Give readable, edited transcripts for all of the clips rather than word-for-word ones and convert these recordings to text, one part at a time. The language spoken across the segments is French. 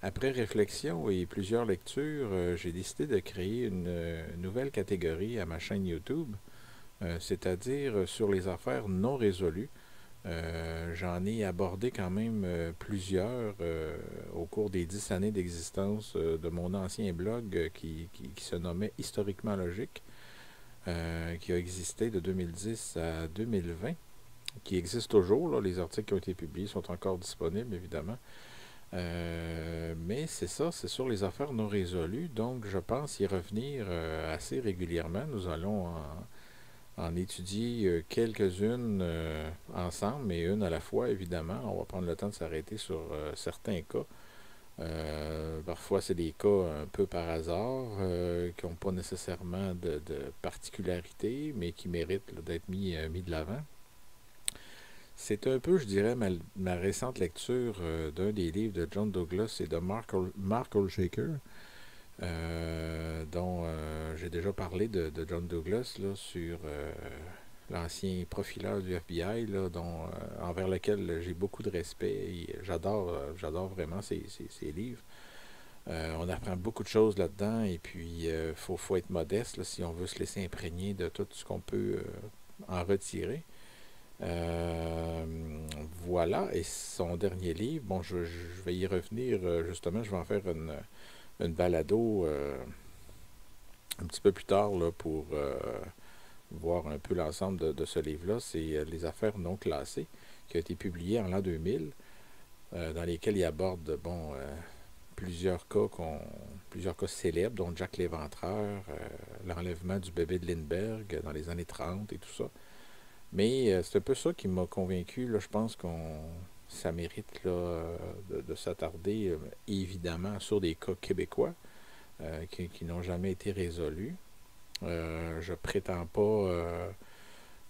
Après réflexion et plusieurs lectures, j'ai décidé de créer une nouvelle catégorie à ma chaîne YouTube, c'est-à-dire sur les affaires non résolues. J'en ai abordé quand même plusieurs au cours des 10 années d'existence de mon ancien blog qui se nommait Historiquement Logique, qui a existé de 2010 à 2020, qui existe toujours. Là, les articles qui ont été publiés sont encore disponibles, évidemment. Mais c'est ça, c'est sur les affaires non résolues, donc je pense y revenir assez régulièrement. Nous allons en étudier quelques-unes ensemble, mais une à la fois, évidemment. On va prendre le temps de s'arrêter sur certains cas. Parfois, c'est des cas un peu par hasard, qui n'ont pas nécessairement de particularité, mais qui méritent d'être mis de l'avant. C'est un peu, je dirais, ma récente lecture d'un des livres de John Douglas et de Mark Olshaker, dont j'ai déjà parlé de John Douglas là, sur l'ancien profileur du FBI, là, envers lequel j'ai beaucoup de respect et j'adore vraiment ses livres. On apprend beaucoup de choses là-dedans et puis faut être modeste là, si on veut se laisser imprégner de tout ce qu'on peut en retirer. Euh, voilà, et son dernier livre, bon, je vais y revenir, justement, je vais en faire une balado un petit peu plus tard là, pour voir un peu l'ensemble de ce livre-là. C'est Les affaires non classées, qui a été publié en l'an 2000, dans lesquels il aborde, bon, plusieurs cas célèbres, dont Jack l'Éventreur, l'enlèvement du bébé de Lindbergh dans les années 30 et tout ça. Mais c'est un peu ça qui m'a convaincu. Là, je pense qu'on ça mérite là, de s'attarder évidemment sur des cas québécois qui n'ont jamais été résolus. Je prétends pas,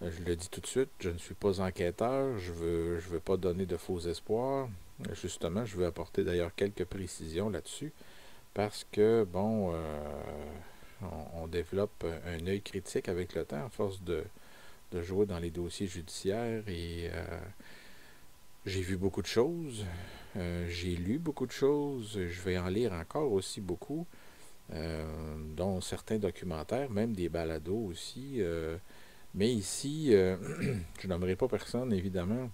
je le dis tout de suite, je ne suis pas enquêteur, je veux pas donner de faux espoirs. Justement, je veux apporter d'ailleurs quelques précisions là-dessus parce que, bon, on développe un œil critique avec le temps à force de jouer dans les dossiers judiciaires et j'ai vu beaucoup de choses, j'ai lu beaucoup de choses, je vais en lire encore aussi beaucoup, dont certains documentaires, même des balados aussi. Mais ici, je nommerai pas personne évidemment,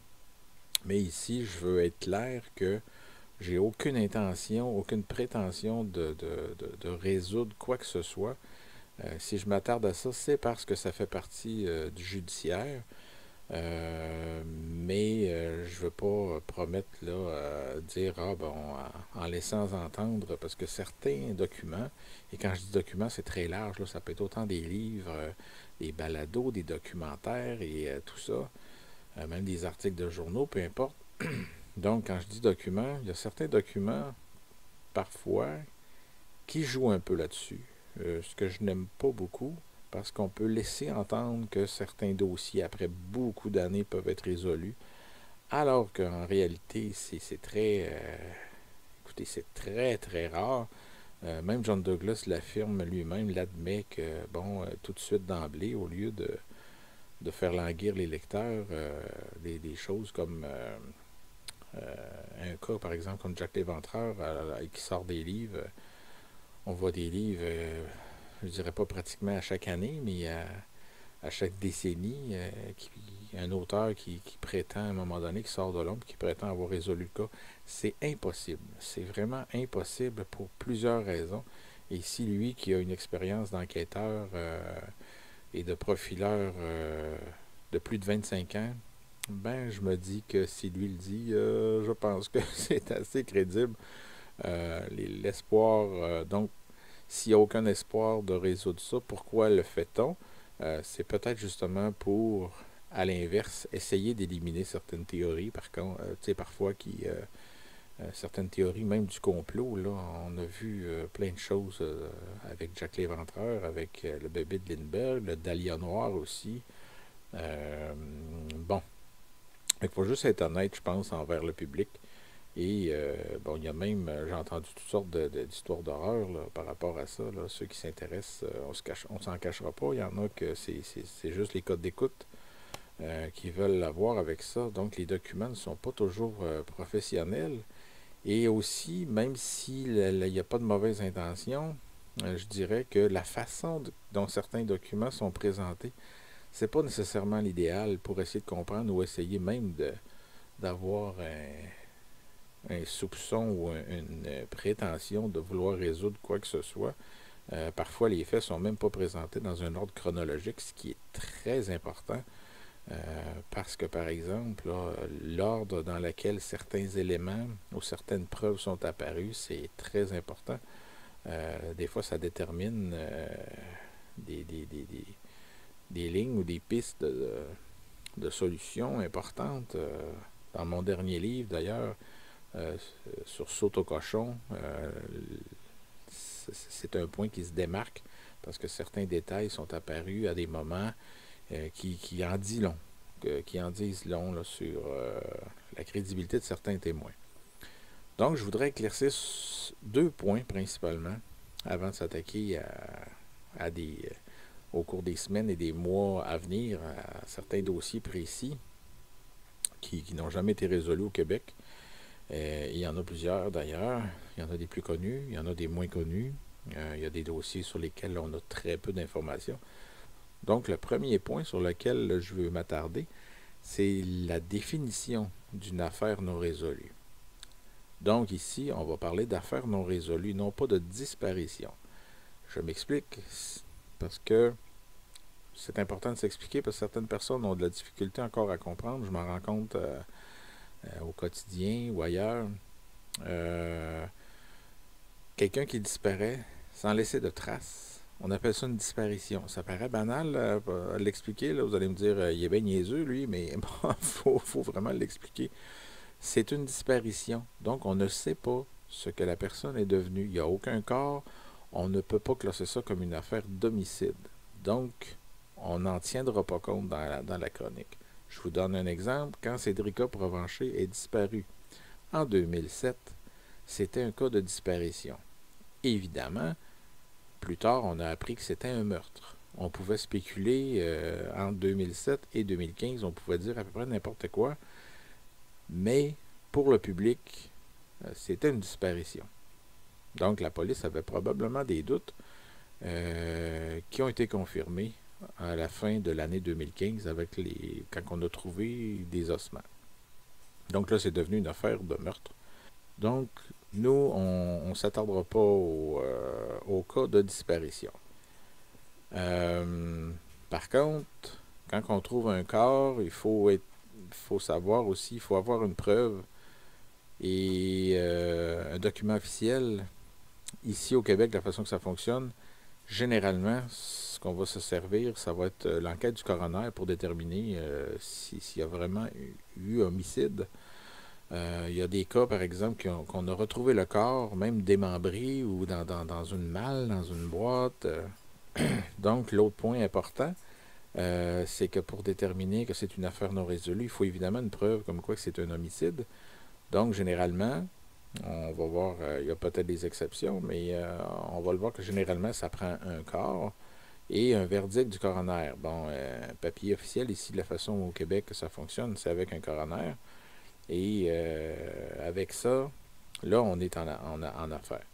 mais ici, je veux être clair que j'ai aucune intention, aucune prétention de résoudre quoi que ce soit. Si je m'attarde à ça, c'est parce que ça fait partie du judiciaire. Mais je veux pas promettre là, dire ah bon en laissant entendre parce que certains documents, et quand je dis documents c'est très large là, ça peut être autant des livres, des balados, des documentaires et tout ça, même des articles de journaux, peu importe. Donc quand je dis documents, il y a certains documents parfois qui jouent un peu là-dessus, ce que je n'aime pas beaucoup parce qu'on peut laisser entendre que certains dossiers, après beaucoup d'années, peuvent être résolus, alors qu'en réalité, c'est très, écoutez, c'est très, très rare. Même John Douglas l'affirme lui-même, l'admet que, bon, tout de suite d'emblée, au lieu de faire languir les lecteurs, des choses comme un cas, par exemple, comme Jack l'Éventreur, qui sort des livres, on voit des livres, je dirais pas pratiquement à chaque année, mais à chaque décennie, un auteur qui prétend à un moment donné, qui sort de l'ombre, qui prétend avoir résolu le cas. C'est impossible. C'est vraiment impossible pour plusieurs raisons. Et si lui, qui a une expérience d'enquêteur et de profileur de plus de 25 ans, ben, je me dis que si lui le dit, je pense que c'est assez crédible. L'espoir, donc, s'il n'y a aucun espoir de résoudre ça, pourquoi le fait-on? C'est peut-être justement pour, à l'inverse, essayer d'éliminer certaines théories, par contre, tu sais, parfois certaines théories, même du complot, là, on a vu plein de choses avec Jack l'Éventreur, avec le bébé de Lindbergh, le Dahlia noir aussi. Bon, il faut juste être honnête, je pense, envers le public. Et bon, il y a même, j'ai entendu toutes sortes d'histoires d'horreur là, par rapport à ça. Là. Ceux qui s'intéressent, on s'en cachera pas. Il y en a que c'est juste les codes d'écoute qui veulent l'avoir avec ça. Donc les documents ne sont pas toujours professionnels. Et aussi, même s'il n'y a pas de mauvaise intention, je dirais que la façon dont certains documents sont présentés, c'est pas nécessairement l'idéal pour essayer de comprendre ou essayer même d'avoir un soupçon ou une prétention de vouloir résoudre quoi que ce soit. Parfois, les faits sont même pas présentés dans un ordre chronologique, ce qui est très important. Parce que, par exemple, l'ordre dans lequel certains éléments ou certaines preuves sont apparus, c'est très important. Des fois, ça détermine des, des, des, des, des lignes ou des pistes de solutions importantes. Dans mon dernier livre, d'ailleurs, sur Saute au cochon, c'est un point qui se démarque parce que certains détails sont apparus à des moments qui en dit long, qui en disent long là, sur la crédibilité de certains témoins. Donc, je voudrais éclaircir deux points principalement avant de s'attaquer au cours des semaines et des mois à venir à certains dossiers précis qui n'ont jamais été résolus au Québec. Il y en a plusieurs d'ailleurs. Il y en a des plus connus, il y en a des moins connus. Il y a des dossiers sur lesquels on a très peu d'informations. Donc, le premier point sur lequel je veux m'attarder, c'est la définition d'une affaire non résolue. Donc, ici, on va parler d'affaires non résolues, non pas de disparition. Je m'explique, parce que c'est important de s'expliquer, parce que certaines personnes ont de la difficulté encore à comprendre. Je m'en rends compte au quotidien ou ailleurs. Quelqu'un qui disparaît sans laisser de traces, on appelle ça une disparition. Ça paraît banal à l'expliquer. Là. Vous allez me dire, il est bien niaiseux, lui, mais bon, faut vraiment l'expliquer. C'est une disparition. Donc, on ne sait pas ce que la personne est devenue. Il n'y a aucun corps. On ne peut pas classer ça comme une affaire d'homicide. Donc, on n'en tiendra pas compte dans la chronique. Je vous donne un exemple. Quand Cédrica Provencher est disparue en 2007, c'était un cas de disparition. Évidemment, plus tard, on a appris que c'était un meurtre. On pouvait spéculer entre 2007 et 2015, on pouvait dire à peu près n'importe quoi, mais pour le public, c'était une disparition. Donc la police avait probablement des doutes qui ont été confirmés à la fin de l'année 2015 quand on a trouvé des ossements. Donc là, c'est devenu une affaire de meurtre. Donc, nous, on ne s'attardera pas au cas de disparition. Par contre, quand on trouve un corps, il faut savoir aussi, il faut avoir une preuve et un document officiel. Ici au Québec, la façon que ça fonctionne, généralement, ce qu'on va se servir, ça va être l'enquête du coroner pour déterminer s'il y a vraiment eu homicide. Il y a des cas, par exemple, qu'on a retrouvé le corps, même démembré ou dans une malle, dans une boîte. Donc, l'autre point important, c'est que pour déterminer que c'est une affaire non résolue, il faut évidemment une preuve comme quoi que c'est un homicide. Donc, généralement, on va voir, il y a peut-être des exceptions, mais on va le voir que généralement, ça prend un corps et un verdict du coroner. Bon, papier officiel, ici, de la façon au Québec que ça fonctionne, c'est avec un coroner. Et avec ça, là, on est en affaire.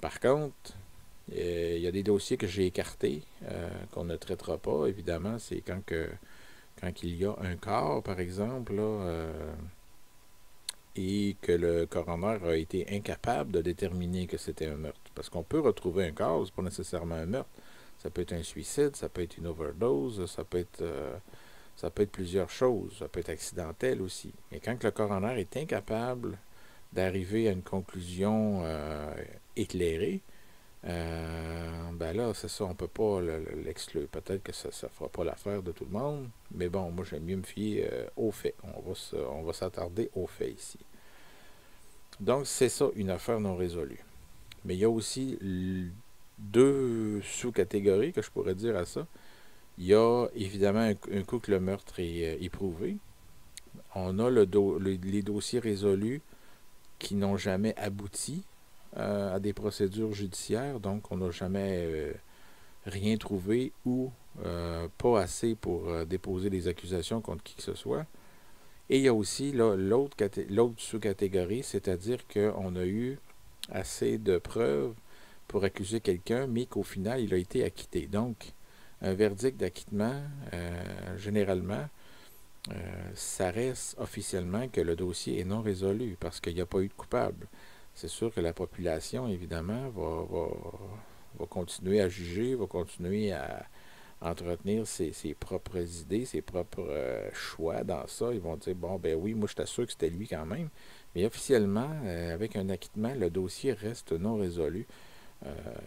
Par contre, il y a des dossiers que j'ai écartés, qu'on ne traitera pas, évidemment. C'est quand il y a un corps, par exemple, là, et que le coroner a été incapable de déterminer que c'était un meurtre. Parce qu'on peut retrouver un corps, c'est pas nécessairement un meurtre. Ça peut être un suicide, ça peut être une overdose, ça peut être plusieurs choses. Ça peut être accidentel aussi. Mais quand le coroner est incapable d'arriver à une conclusion éclairée, ben là, c'est ça, on ne peut pas l'exclure. Peut-être que ça ne fera pas l'affaire de tout le monde, mais bon, moi j'aime mieux me fier aux faits. On va s'attarder aux faits ici. Donc, c'est ça, une affaire non résolue. Mais il y a aussi deux sous-catégories que je pourrais dire à ça. Il y a évidemment un coup que le meurtre est éprouvé. On a les dossiers résolus qui n'ont jamais abouti à des procédures judiciaires, donc on n'a jamais rien trouvé ou pas assez pour déposer des accusations contre qui que ce soit. Et il y a aussi l'autre sous-catégorie, c'est-à-dire qu'on a eu assez de preuves pour accuser quelqu'un, mais qu'au final, il a été acquitté. Donc, un verdict d'acquittement, généralement, ça reste officiellement que le dossier est non résolu parce qu'il n'y a pas eu de coupable. C'est sûr que la population, évidemment, va continuer à juger, va continuer à entretenir ses propres idées, ses propres choix dans ça. Ils vont dire, bon, ben oui, moi je t'assure que c'était lui quand même. Mais officiellement, avec un acquittement, le dossier reste non résolu.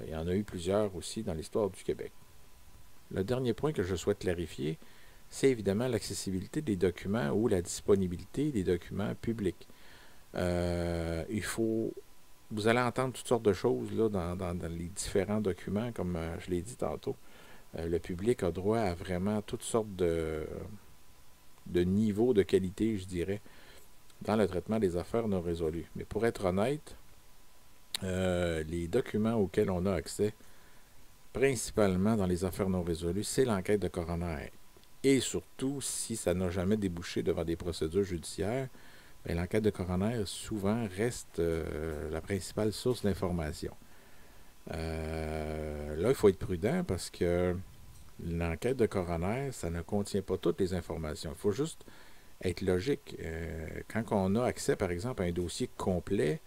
Il y en a eu plusieurs aussi dans l'histoire du Québec. Le dernier point que je souhaite clarifier, c'est évidemment l'accessibilité des documents ou la disponibilité des documents publics. Il faut... Vous allez entendre toutes sortes de choses là, dans les différents documents, comme je l'ai dit tantôt. Le public a droit à vraiment toutes sortes de niveaux de qualité, je dirais, dans le traitement des affaires non résolues. Mais pour être honnête, les documents auxquels on a accès, principalement dans les affaires non résolues, c'est l'enquête de coroner. Et surtout, si ça n'a jamais débouché devant des procédures judiciaires, bien, l'enquête de coroner souvent reste la principale source d'information. Là, il faut être prudent parce que l'enquête de coroner, ça ne contient pas toutes les informations. Il faut juste être logique. Quand on a accès, par exemple, à un dossier complet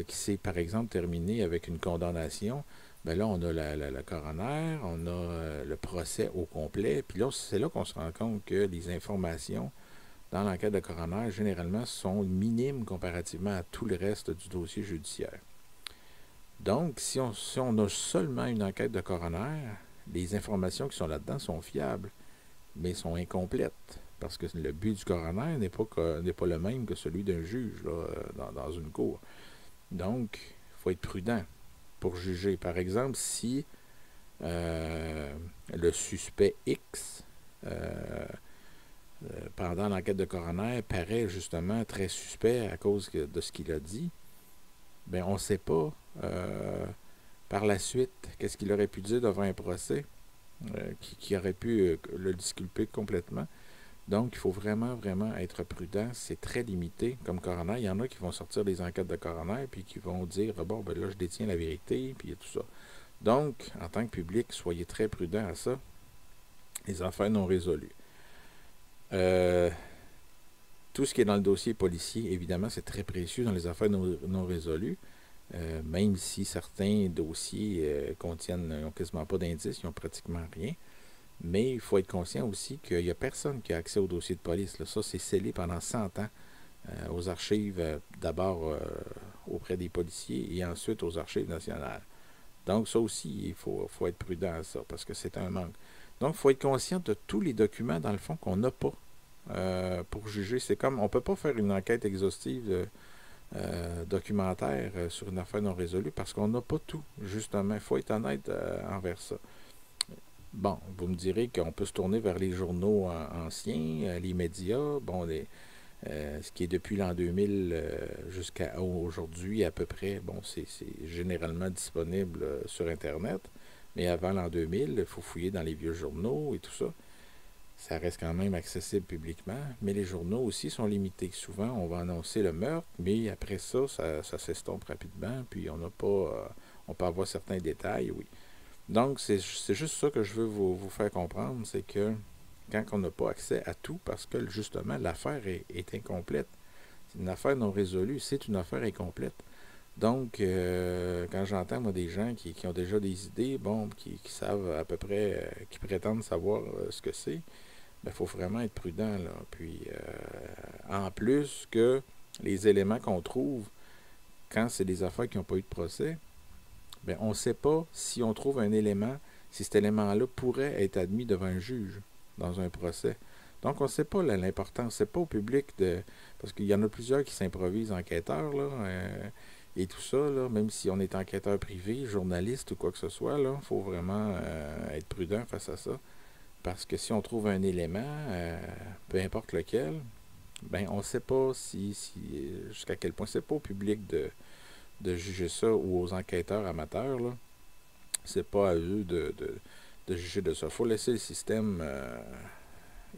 qui s'est, par exemple, terminé avec une condamnation, ben là, on a la coroner, on a le procès au complet, puis là, c'est là qu'on se rend compte que les informations dans l'enquête de coroner, généralement, sont minimes comparativement à tout le reste du dossier judiciaire. Donc, si on a seulement une enquête de coroner, les informations qui sont là-dedans sont fiables, mais sont incomplètes. Parce que le but du coroner n'est pas le même que celui d'un juge là, dans une cour. Donc, il faut être prudent pour juger. Par exemple, si le suspect X, pendant l'enquête de coroner, paraît justement très suspect à cause de ce qu'il a dit, bien, on ne sait pas par la suite qu'est-ce qu'il aurait pu dire devant un procès qui aurait pu le disculper complètement. Donc, il faut vraiment, vraiment être prudent. C'est très limité comme coroner. Il y en a qui vont sortir des enquêtes de coroner puis qui vont dire, bon, ben là, je détiens la vérité, puis tout ça. Donc, en tant que public, soyez très prudent à ça. Les affaires non résolues. Tout ce qui est dans le dossier policier, évidemment, c'est très précieux dans les affaires non résolues. Même si certains dossiers n'ont quasiment pas d'indices, ils n'ont pratiquement rien. Mais il faut être conscient aussi qu'il n'y a personne qui a accès au dossier de police. Là. Ça, c'est scellé pendant 100 ans aux archives, d'abord auprès des policiers et ensuite aux archives nationales. Donc, ça aussi, il faut être prudent à ça parce que c'est un manque. Donc, il faut être conscient de tous les documents, dans le fond, qu'on n'a pas pour juger. C'est comme, on ne peut pas faire une enquête exhaustive documentaire sur une affaire non résolue parce qu'on n'a pas tout, justement. Il faut être honnête envers ça. Bon, vous me direz qu'on peut se tourner vers les journaux anciens, les médias, bon, ce qui est depuis l'an 2000 jusqu'à aujourd'hui à peu près, bon, c'est généralement disponible sur Internet, mais avant l'an 2000, il faut fouiller dans les vieux journaux et tout ça. Ça reste quand même accessible publiquement, mais les journaux aussi sont limités. Souvent, on va annoncer le meurtre, mais après ça, ça s'estompe rapidement, puis on n'a pas, on peut avoir certains détails, oui. Donc, c'est juste ça que je veux vous faire comprendre, c'est que quand on n'a pas accès à tout, parce que justement, l'affaire est incomplète. C'est une affaire non résolue, c'est une affaire incomplète. Donc, quand j'entends, moi, des gens qui ont déjà des idées, bon, qui savent à peu près, qui prétendent savoir ce que c'est, il faut vraiment être prudent, là. Puis, en plus que les éléments qu'on trouve quand c'est des affaires qui n'ont pas eu de procès, bien, on ne sait pas si on trouve un élément, si cet élément-là pourrait être admis devant un juge dans un procès. Donc, on ne sait pas l'importance. C'est pas au public de... Parce qu'il y en a plusieurs qui s'improvisent enquêteurs, là, et tout ça, là, même si on est enquêteur privé, journaliste ou quoi que ce soit, il faut vraiment être prudent face à ça. Parce que si on trouve un élément, peu importe lequel, ben on ne sait pas jusqu'à quel point. C'est pas au public de juger ça ou aux enquêteurs amateurs. Là. C'est pas à eux de juger de ça. Il faut laisser le système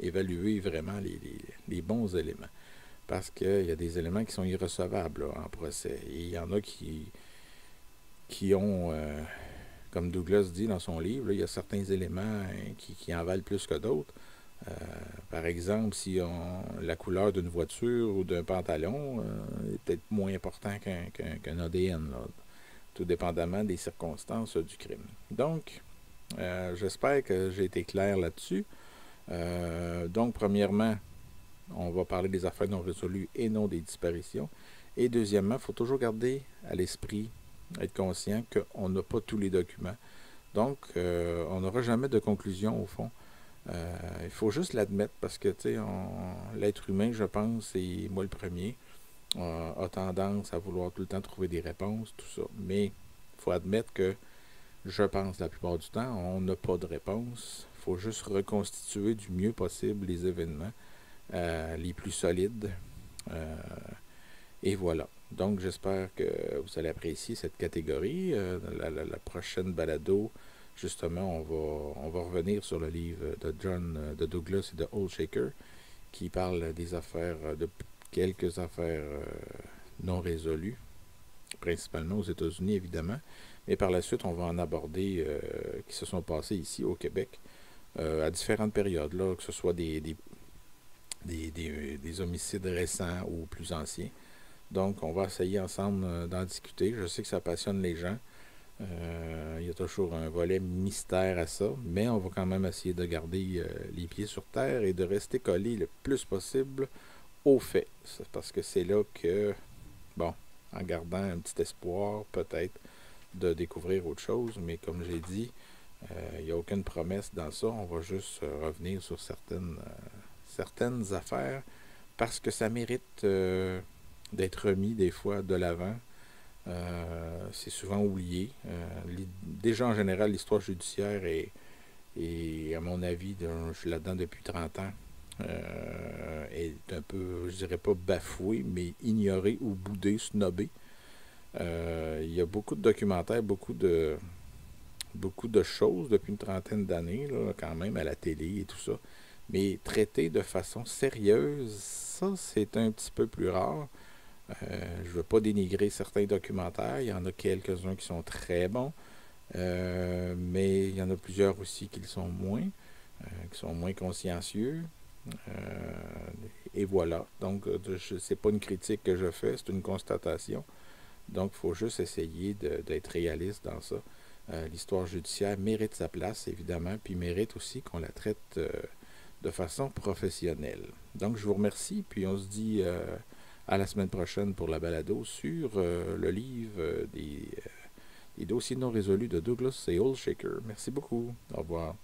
évaluer vraiment les bons éléments. Parce qu'il y a des éléments qui sont irrecevables là, en procès. Et il y en a qui ont, comme Douglas dit dans son livre, là, il y a certains éléments qui en valent plus que d'autres. Par exemple, si la couleur d'une voiture ou d'un pantalon est peut-être moins important qu'un ADN, là, tout dépendamment des circonstances du crime. Donc, j'espère que j'ai été clair là-dessus. Donc, premièrement, on va parler des affaires non résolues et non des disparitions. Et deuxièmement, il faut toujours garder à l'esprit, être conscient qu'on n'a pas tous les documents. Donc, on n'aura jamais de conclusion au fond. Il faut juste l'admettre parce que l'être humain, je pense, et moi le premier, a tendance à vouloir tout le temps trouver des réponses, tout ça. Mais il faut admettre que, je pense, la plupart du temps, on n'a pas de réponse. Il faut juste reconstituer du mieux possible les événements les plus solides. Et voilà. Donc, j'espère que vous allez apprécier cette catégorie. La prochaine balado, justement, on va revenir sur le livre de Douglas et de Olshaker, qui parle des affaires, de quelques affaires non résolues, principalement aux États-Unis, évidemment. Mais par la suite, on va en aborder qui se sont passés ici au Québec à différentes périodes, là, que ce soit des homicides récents ou plus anciens. Donc, on va essayer ensemble d'en discuter. Je sais que ça passionne les gens. Il y a toujours un volet mystère à ça, mais on va quand même essayer de garder les pieds sur terre et de rester collé le plus possible aux faits. Parce que c'est là que, bon, en gardant un petit espoir, peut-être, de découvrir autre chose, mais comme j'ai dit, il n'y a aucune promesse dans ça. On va juste revenir sur certaines affaires parce que ça mérite d'être remis des fois de l'avant. C'est souvent oublié. Déjà en général, l'histoire judiciaire est à mon avis, je suis là-dedans depuis 30 ans, est un peu, je dirais pas bafouée, mais ignorée ou boudée, snobée. Il y a beaucoup de documentaires, beaucoup de choses depuis une trentaine d'années, là, quand même, à la télé et tout ça. Mais traité de façon sérieuse, ça, c'est un petit peu plus rare. Je ne veux pas dénigrer certains documentaires. Il y en a quelques-uns qui sont très bons. Mais il y en a plusieurs aussi qui sont moins consciencieux. Et voilà. Donc, c'est pas une critique que je fais, c'est une constatation. Donc, il faut juste essayer d'être réaliste dans ça. L'histoire judiciaire mérite sa place, évidemment, puis mérite aussi qu'on la traite de façon professionnelle. Donc, je vous remercie, puis on se dit à la semaine prochaine pour la balado sur le livre des dossiers non résolus de Douglas et Olshaker. Merci beaucoup. Au revoir.